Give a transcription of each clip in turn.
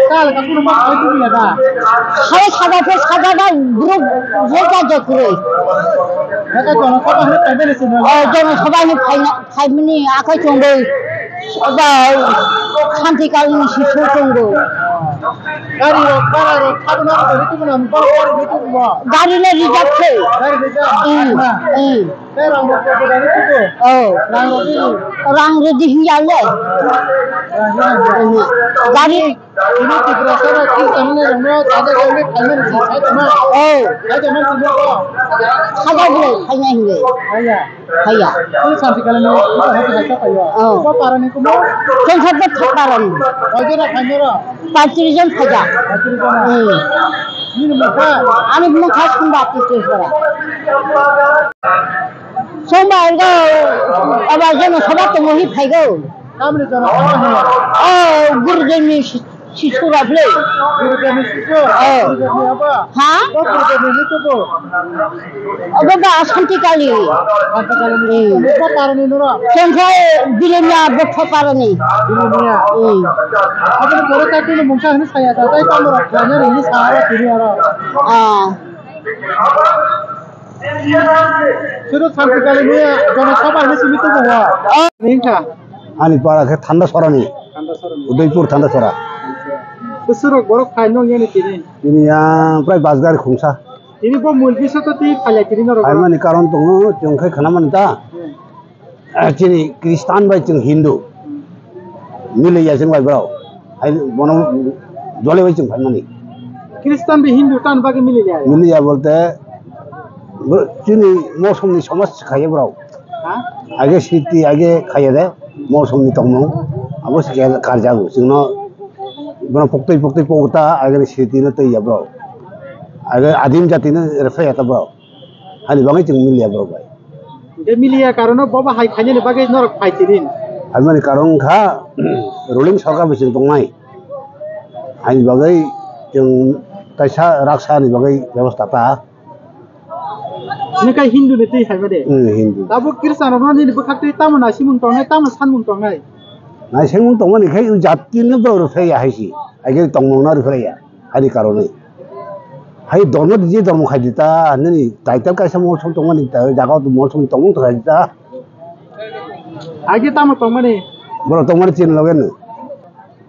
Kala ka kuno ma kaitu ya da. Saya sada grup hoja jokre. Kata jono kaba hne pebe sini. Jono sabah ni khai mini akai chongbo. Oba shanti kalini sisu chongbo. Gari ro tabu na ro itu mana mpal kari itu mo. Gari le reserve the. Gari reserve. Terang mo ko gari itu. Rang redi hinjale. Gari ini tibrasara ki samne ramo tada kale khaine si sai tama. Ai tama tumo ko. Sada bile khanya hinge. Khaya. Ini santi kale no itu hati hati kayo. Ko parani ko mo. Ken sabbe thakaran. Kajera khaine ro. 35 John Khwaja. Ini mukha. আমি মুখা শুনবা তিস্তের পরে। সোমবার গো আবার যেন সবার তো মহি খাইগো। Kamne jono kaba hne. গুরুজনী শিশুরা বলে। Gurudemi siso. Gurudemi apa? হ্যাঁ? Ko gurudemi itu ko. বাবা Shantikali. Santi kale ni. Ko parani no ro. সংখ্যায় দিলে না বক্ষ পারেনি। Ini niya. Apne kore ta kini mukha hne saya ta tai kamu ro. Khaine ni sahara tiri ro. Sudah santi kale ni jono kaba hne simi to ho. Ninka. আনি পাড়া ঠান্ডা সরা নেই Kanda saran. উদয়পুর ঠান্ডা সরা Besuro borok khaino ngene tiri. তিনি প্রায় বাসগার খুংসা Ini bo mulbisa to ti khala tiri no ro. আইমানি কারণ তো জংখাই খানামানি তা চিনি খ্রিস্টান বাই চিং হিন্দু মিলে যাচ্ছেন ভাই বড় আই বন জলে বাই চিং ভাইমানি Kristan be Hindu tan bagi mili ya. মিলে যা বলতে চিনি মৌসুমনি সমস্যা খাইয়ে বড় Ha? আগে স্মৃতি আগে খাইয়ে দেয় মৌসুমনি তখন অবশ্যই কার যাবো চিহ্ন পক্তই পকতা আগে স্মৃতি না তৈ যাবো আগে আদিম জাতি না রেফাই এটা বড় হানি বাঙাই চিং মিলে বড় ভাই De mili ya karono baba hai khanye ne bagi norok phai tirin. আইমানি কারণ খা রুলিং সরকার বেসিং দংনাই আইনি বাগै जों কাইসা রাকসানি বাগै ব্যবস্থা তা Ni kai Hindu ne ti hai bade. Hindu Tabu Kristan ro ni bukhak ti tamu na simung tongai tamu sanmung tongai. নাই সেমন দংমানি খাই জাতি না বড় ফেয়া হাইছি আগে দংমনা ফেয়া হানি কারণে হাই ধর্ম যে ধর্ম খাই দিতা আনি টাইটেল কাইসা মৌসুম দংমানি জায়গা মৌসুম দংমং তো খাই দিতা Agi tamu tongmani. বড় দংমানি চিন লাগেন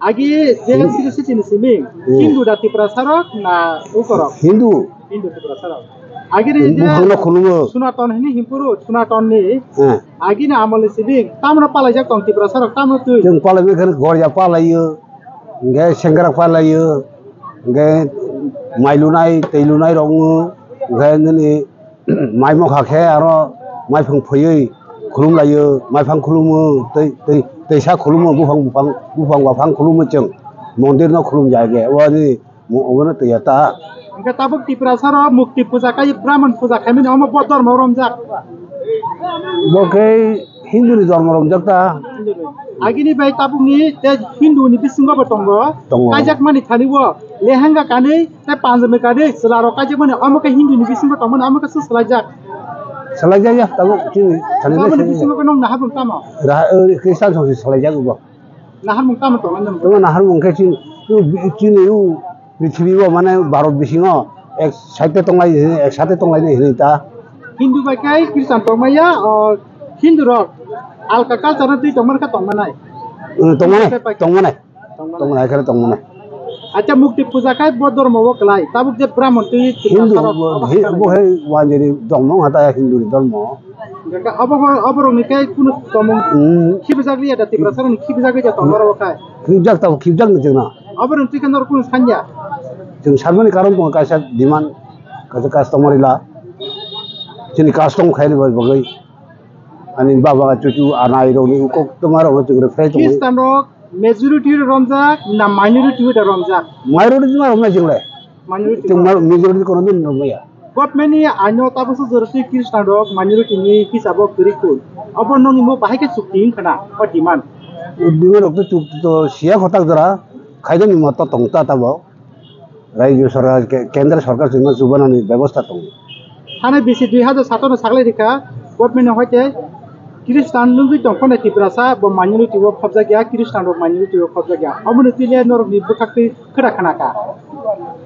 Agi jegan sini sini siming. Hindu dati prasarok na ukorok. Hindu Hindu ti prasarok. Agi ni মুখনা খুলুমো sunaton ni himpuru sunaton ni. হ্যাঁ Agi na amol siming. Tamu na pala jak tong ti prasarok tamu tu. जों पालाय बेखौनो गरजा पालायो ओमफ्राय सेंग्रा पालायो ओमफ्राय माइ लुनाय दै लुनाय दङ ओमफ्राय दिनै माइ मावखाखे आरो माइफां फोयै खुलुमलायो माइफां खुलुमो दैसा खुलुमो बुफां लाफां खुलुमो जों मन्दिरनाव खुलुमजागे वानि मगनो दैयाता Engka tabuk ti prasarok mukti puja kai Brahman puja kami omo bodor morom jak. बके हिन्दुनि धर्म रंजाकता Agi ni bai tabuk ni te Hindu ni bisingo botongo. Tongo. Kajak mani thaniwo lehanga kani te panjame kani selaro kajak mani omo ka Hindu ni bisingo tongmani omo ka selajak. सालायजाया Tabo जोंनि Omo ni थानाय bisingo ko nong nahabung tamo. खृष्टान संसि सालायजागोबो Nahabung tamo tongandam. তোমার নাহার মুখে চিনিও পৃথিবীও মানে ভারত বিশিং এক সাইডে টংলাই এক সাথে টংলাই হেৰি তা Hindu bai kai Kristan tongmaya Hindu rok alka culture ti tongman ka tongmanai. টংমানে এখানে টংমানে Acha mukti puja kai bodor mowo klai tabuk je Brahman ti Hindu বহে ওয়ানজেরি ধর্ম হাতা হিন্দুর ধর্ম Gaka aborong ni kai kuno tomong khibjagli ada ti prasarok ni khibjagli ja tongmaro kai. খিবজাক जोंना Aborong ti kan kuno sanja. जों सारमानि कारन दङ कायसा demand कायसा कास्टमारिला जोंनि कास्टम खायनो बगै अनि बाबा चुचु आनाय रनि उकक तमारो जों रेफ्राय दङ Kristan rok majority romjak na minority da romjak. माइरनि दिमा रमना जोंलाय Minority. जों मेजरिटी कोन दिन रमया Government ni anyo tabusu jorti Kristan rok minority ni hisabo kurikul. Abor nong mo bahai ke sukti kana o demand. उद्दिमन रक्त चुक तो सिया खताक जरा खायदनि मत तंगता ताबो रायजो सरकार केंद्र सरकार जोंना जुबानानि व्यवस्था दं Hana bisi 2017 saklai dikha government hoite খ্রিস্টান nungui tongkhone tiprasa bo minority wo khobja gya খ্রিস্টান rok minority wo khobja gya amoni tile norok ni bukakti khara khana ka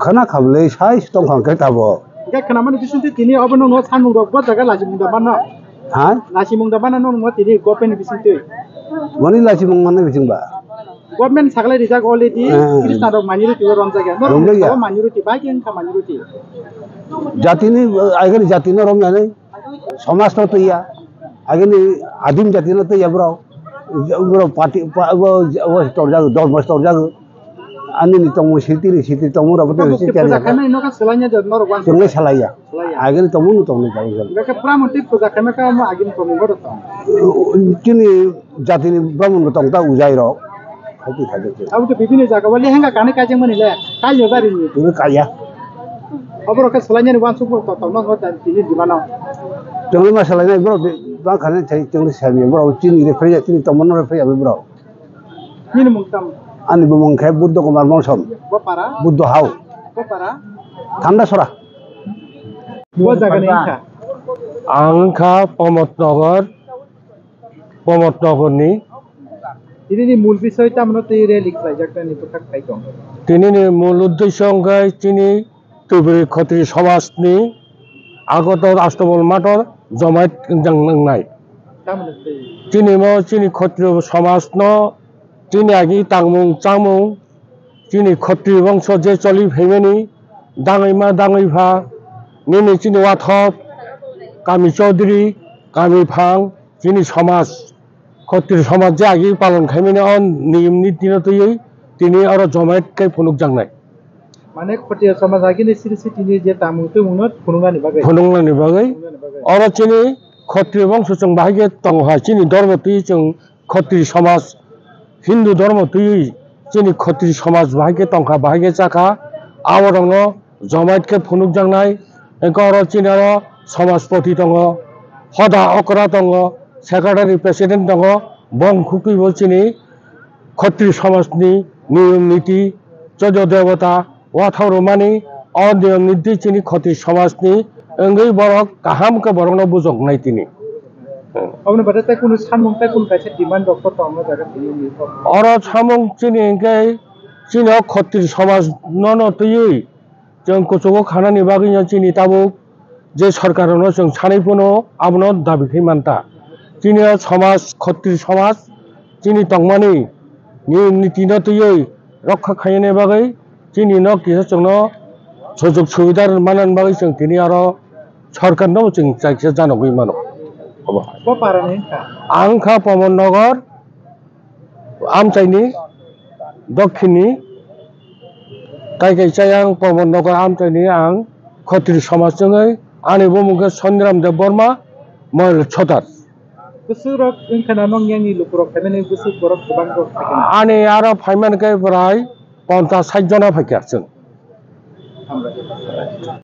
khana khablei sai tong khang ke tabo ga khana mani bisunti tini abono no sanung rok bo jaga lajimung da bana ha lajimung da bana no mo tini government bisunti mani lachi mong mane bijing ba government saglai rijak already খ্রিস্টান rok minority wo romja gya Romja gya. norok minority ba gen ka minority জাতিনি আগেনি জাতিনো রং জানে সমাজ তো ইয়া আগেনি আদিম জাতিনো তো ইয়া ব্রো party ও স্টোর জাগো ধর্ম স্টোর জাগো আনি নি তমু সিটি তমু রবতে সিটি puja khamai no ka selanya jod norok wan জঙ্গে সালাইয়া আগেনি তমু তমু যাই ga pramonti puja khamai ka mo agin tomi bodo to চিনি জাতিনি ব্রাহ্মণ তংটা উজাই রক খাইতে খাইতে abu to bibini jaga wali henga kane kajeng mani le kayo bari ni তুমি Kayah abro ka selanya ni wan supo to no ho dan tini dimana জঙ্গে মা সালাই bro বা খানে চাই জঙ্গে সামি ব্রো চিনি রে ফ্রেজা চিনি তমন রে ফ্রেজা ব্রো ni mungtam আনি বমং খাই বুদ্ধ কুমার মংসম bo para বুদ্ধ হাও ঠান্ডা সরা bo jaga ni ka आंखा प्रमोदनगरनि ini ni mul bishoy ta mano te re lik lai jakta ni bukak kai tong তিনি মূল উদ্দেশ্য অঙ্গাই তিনি তৈরি ক্ষতি সমাজনি আগত রাষ্ট্রবল মাঠর জমায়েত নাই tamno te তিনি চিনি ক্ষত্রিয় সমাজ ন তিনি আগি তাংমুং চাংমুং তিনি ক্ষত্রিয় বংশ যে চলি ভেঙেনি দাঙাইমা দাঙাইভা নিনি চিনি ওয়াথপ কামি চৌধুরী কামি ফাং চিনি সমাজ ক্ষত্রিয় সমাজ যে আগি পালন খাইমেনি অন নিয়ম নীতি নতই তিনি আরো জমায়েত কাই ফনুক জাংনাই mane khotiya samaj agi ni siri tini je tamu te unot phununga ni bagai ফনুংলানি বাগৈ অর চিনি ক্ষত্রিয় বংশ जों বাহাগে তংহা চিনি ধর্ম তুই जों ক্ষত্রিয় সমাজ হিন্দু ধর্ম তুই চিনি ক্ষত্রিয় সমাজ বাহাগে তংখা বাহাগে চাকা আবরং জমায়েতকে ফনুক জাংনাই এঙ্কর চিনি আরো সমাজপতি দङ হদা অকরা দङ সেক্রেটারি প্রেসিডেন্ট দङ বং খুকুই চিনি ক্ষত্রিয় সমাজনি নিয়ম নীতি চোদ্দ দেবতা ওয়াথারমানি অনিয়ম নীতি চিনি ক্ষত্রিয় সমাজনি এঙ্গৈ বরক কাহামকে বরং বুজংনাই তিনি abno bada ta kunu sanmung ta kun kaise demand doctor to amno jaga tini ni অর সামং চিনি এঙ্গাই চিনি ক্ষত্রিয় সমাজ নন তুই जों কচুগো খানানি বাগৈ চিনি তাবুক যে সরকারনো जों সানাইপনো আমনো দাবি মানতা চিনি সমাজ ক্ষত্রিয় সমাজ চিনি তংমানি নিয়ম নীতি ন তুই রক্ষা খাইনে বাগৈ চিনি ন কিছু जोंनो সুযোগ সুবিধা মানান বাগৈ जों তিনি আরো সরকারনো जों जायखिया जानगै मानो bo para ni ka आंखा प्रमोदनगर आमचाइनि दक्षिणनि गायगायचाय आं प्रमोदनगर आमचाइनि आं क्षत्रिय समाजजोंयै आंनि बुमुंखौ सन्दिराम देब बर्मा मयल छदार busurok inkana nong yang ni lukurok khamene busuk borok kubang rok থাকে आंनि आरो फाइमानकै प्राय 50-60 जना फैखारजों আমরা